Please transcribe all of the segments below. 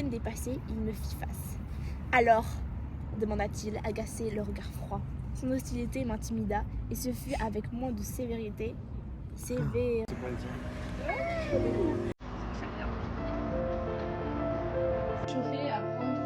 peine dépassé, il me fit face. Alors, demanda-t-il, agacé, le regard froid. Son hostilité m'intimida, et ce fut avec moins de sévérité. Chauffer, apprendre,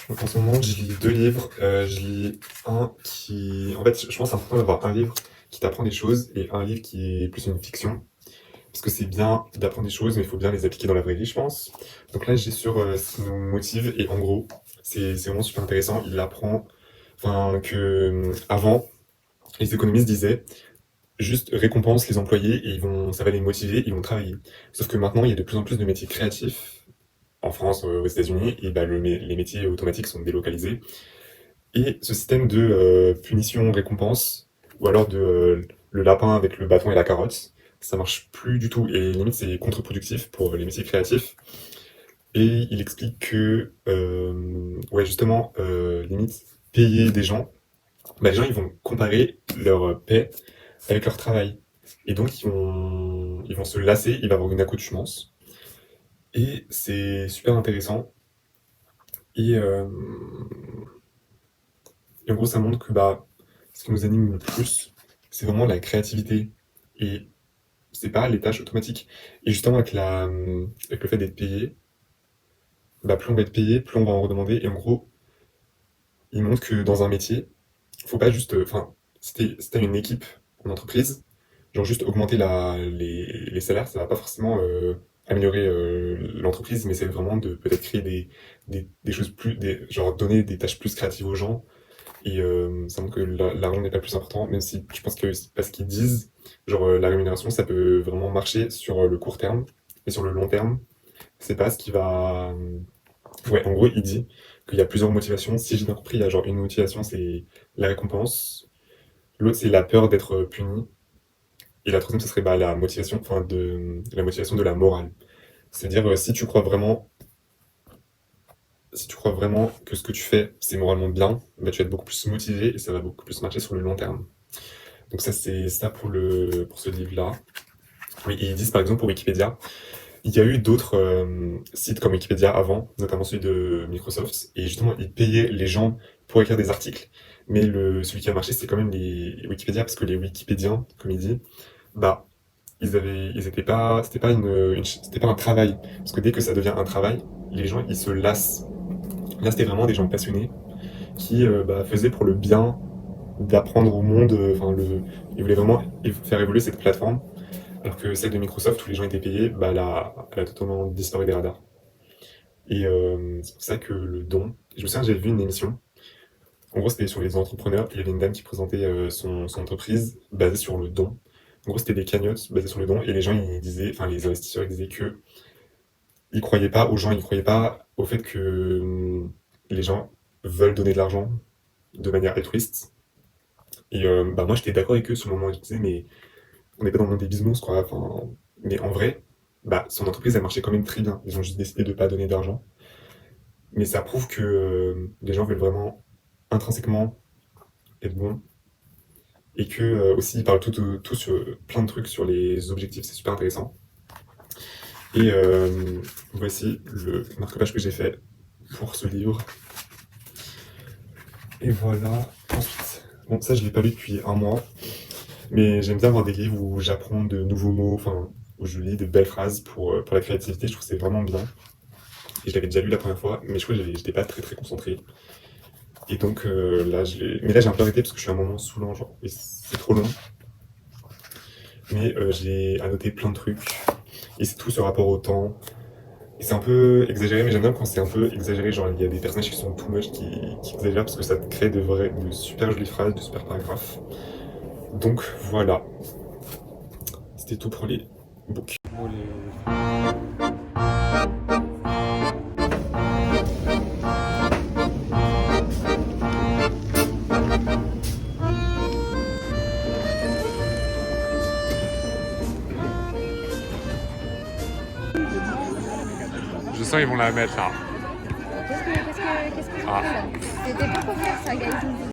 Donc en ce moment, je lis 2 livres. Je lis un qui... En fait, je pense que c'est important d'avoir un livre qui t'apprend des choses et un livre qui est plus une fiction. Parce que c'est bien d'apprendre des choses, mais il faut bien les appliquer dans la vraie vie, je pense. Donc là, j'ai sur ce qui nous motive et en gros, c'est vraiment super intéressant. Il apprend que avant, les économistes disaient juste récompense les employés et ça va les motiver, ils vont travailler. Sauf que maintenant, il y a de plus en plus de métiers créatifs en France, aux États-Unis, et bah, les métiers automatiques sont délocalisés. Et ce système de punition-récompense, ou alors de le lapin avec le bâton et la carotte, ça marche plus du tout, et limite c'est contre-productif pour les métiers créatifs. Et il explique que, ouais, justement, limite, payer des gens, bah, les gens ils vont comparer leur paie avec leur travail. Et donc ils vont se lasser, il va avoir une accoutumance. Et c'est super intéressant. Et, euh, et en gros, ça montre que bah, ce qui nous anime le plus, c'est vraiment la créativité. Et c'est pas les tâches automatiques. Et justement, avec le fait d'être payé, bah, plus on va être payé, plus on va en redemander. Et en gros, il montre que dans un métier, faut pas juste. Enfin, si t'as une équipe en entreprise, genre juste augmenter les salaires, ça va pas forcément améliorer l'entreprise, mais c'est vraiment de peut-être créer des choses plus. Genre donner des tâches plus créatives aux gens. Et ça montre que l'argent n'est pas le plus important, même si je pense que c'est pas ce qu'ils disent. Genre la rémunération, ça peut vraiment marcher sur le court terme, mais sur le long terme, c'est pas ce qui va. Ouais, en gros, il dit qu'il y a plusieurs motivations. Si j'ai bien compris, il y a genre une motivation, c'est la récompense. L'autre, c'est la peur d'être puni. Et la troisième, ce serait bah, la motivation de la morale. C'est-à-dire, si tu crois vraiment que ce que tu fais, c'est moralement bien, bah, tu vas être beaucoup plus motivé et ça va beaucoup plus marcher sur le long terme. Donc ça, c'est ça pour ce livre-là. Oui, et ils disent par exemple pour Wikipédia, il y a eu d'autres sites comme Wikipédia avant, notamment celui de Microsoft, et justement, ils payaient les gens pour écrire des articles. Mais celui qui a marché, c'est quand même les Wikipédia, parce que les Wikipédiens, comme il dit, bah, c'était pas un travail. Parce que dès que ça devient un travail, les gens, ils se lassent. Là, c'était vraiment des gens passionnés qui bah, faisaient pour le bien d'apprendre au monde. Ils voulaient vraiment faire évoluer cette plateforme. Alors que celle de Microsoft, où les gens étaient payés, bah, elle a totalement disparu des radars. Et c'est pour ça que le don. Je me souviens, j'avais vu une émission. En gros, c'était sur les entrepreneurs. Il y avait une dame qui présentait son entreprise basée sur le don. En gros, c'était des cagnottes basées sur le don. Et les gens, ils disaient, enfin, les investisseurs, ils disaient que ils croyaient pas aux gens, ils croyaient pas au fait que les gens veulent donner de l'argent de manière altruiste. Et bah, moi, j'étais d'accord avec eux sur le moment où je disais, mais on n'est pas dans le monde des bisounours, quoi. Enfin, mais en vrai, bah, son entreprise, elle marchait quand même très bien. Ils ont juste décidé de pas donner d'argent. Mais ça prouve que les gens veulent vraiment intrinsèquement être bons. Et que aussi, ils parlent tout sur plein de trucs sur les objectifs. C'est super intéressant. Et voici le marque-page que j'ai fait pour ce livre. Et voilà. Ensuite, bon, ça, je l'ai pas lu depuis un mois. Mais j'aime bien avoir des livres où j'apprends de nouveaux mots, enfin, où je lis de belles phrases pour la créativité. Je trouve que c'est vraiment bien. Et je l'avais déjà lu la première fois, mais je crois que j'étais pas très très concentré. Et donc mais là j'ai un peu arrêté parce que je suis à un moment saoulant, genre, et c'est trop long. Mais j'ai annoté plein de trucs. Et c'est tout ce rapport au temps. Et c'est un peu exagéré, mais j'aime bien quand c'est un peu exagéré. Genre, il y a des personnages qui sont too much, qui exagèrent parce que ça crée de super jolies phrases, de super paragraphes. Donc voilà, c'était tout pour les books. Je sens qu'ils vont la mettre là. Qu'est-ce que tu Ah. fais là? C'était pas pour faire ça, guys.